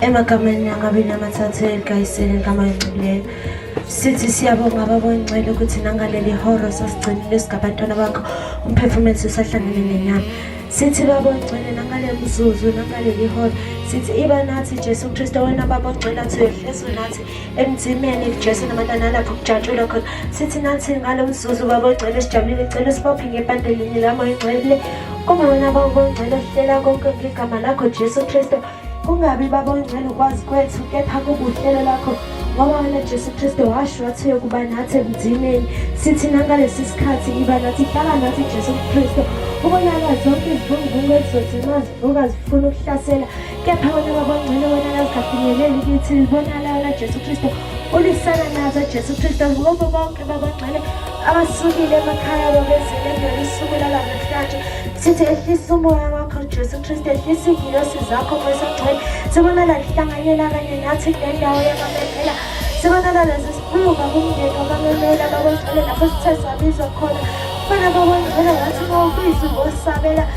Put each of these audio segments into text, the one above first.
Emagameni angabini amathathu elikayiseni igama engcweleyo sithi siyabonga baba ongcwele ukuthi nangaleli horo sasigcinile sigabantwana bakho umphefumulo sisahlangene nenyama. Sithi baba ongcwele nangale mzuzu nangaleli horo sithi iba nathi Jesu Kristu wena baba ongcwele athi uyehlisa nathi emzimeni Jesu namandla lapho kujatshula khona. Sithi nathi ngale mzuzu baba ongcwele sijabulile icela sibophe ngebandelinye lamo ongcwele kuba wena baba ongcwele hlela konke ngegama lakho Jesu Kristu. Kungabi baba ongcwele ukwazi kwethu kepha kubuhlelo lakho ngoba wena Jesu Kristu washo wathi ukuba nathi emzimeni. Sithi nangalesi sikhathi iba nathi hlala nathi Jesu Kristu ubonakala zonke izivunguvungu ezizothi zivuka zifuna ukuhlasela kepha wena baba ongcwele wena azikafinyeleli kithi libonakala Jesu Kristu ulisana nazo Jesu Kristu ngoba bonke baba ongcwele abasukile emakhaya babezele ngelisuku lalamhlanje. Sithi ehlisa umoya wakho Jesu Kristu ehlisa ingilosi zakho Moya Ongcwele sibonala lihlanganyela kanye nathi kule ndawo yamamela sibonala lezi sibuka kumndeni wamamela baba ongcwele lapho sithe sabizwa khona fana baba ongcwele wathi mawubiza ngosabela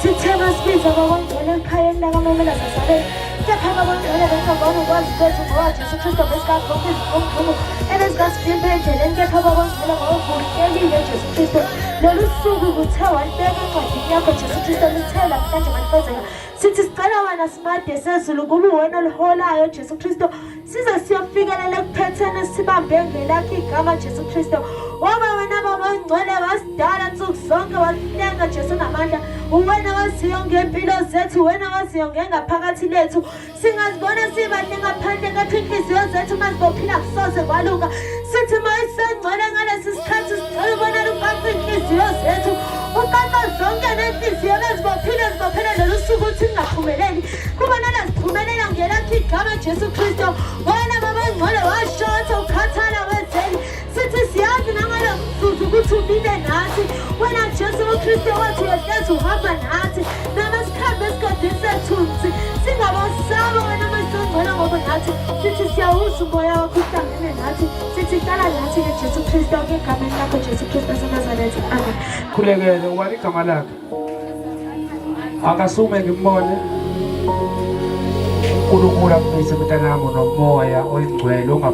sithe masibiza baba ongcwele ekhayeni lakamamela sasabela kepha baba ongcwele bengabona ukwazi kwethu ngoba Jesu Kristu besikagqoka izivunguvungu ebezikasivimba endleleni kepha baba ongcwele ngawubuhlelile Jesu Kristu lolu suku kuthe walibeka encwadini yakho Jesu Kristu luthe namhlanje malifezeka. Sithi sicela wena simade sezulu kube wena oliholayo Jesu Kristu size siyofikelela ekuphetheni sibambe ngelakho igama Jesu Kristu ngoba wena baba ongcwele wasidala nsuku zonke wasihlenga Jesu namandla wena waziyo ngempilo zethu wena waziyo ngengaphakathi lethu singazibona sibahle ngaphandle kepha inhliziyo zethu mazibophila kusoze kwalunga. Sithi mayisengcwele ngalesi sikhathi sicela ubona luqaqe inhliziyo zethu uqaqa zonke nenhliziyo bezibophile zibophele lolu suku uthi ngingaphumeleli kubonala ziphumelela ngelakho igama Jesu Kristu wena baba ongcwele washotha ukhathala wenzeni. Sithi siyazi nangalo mzuzu ukuthi umile nathi wena Jesu Kristu wathi uyehleza uhamba nathi namasikhambe esigodini sethunzi singabasaba wena Moya Ongcwele ngoba nathi sithi siyawuza umoya wakho uhlangene nathi sithi hlala nathi Jesu Kristu ngegameni lakho Jesu Kristu waseNazaretha amen. Khulekele ubani igama lakhe akasume ngimbone uNkulunkulu akumise mntanami nomoya oyingcwele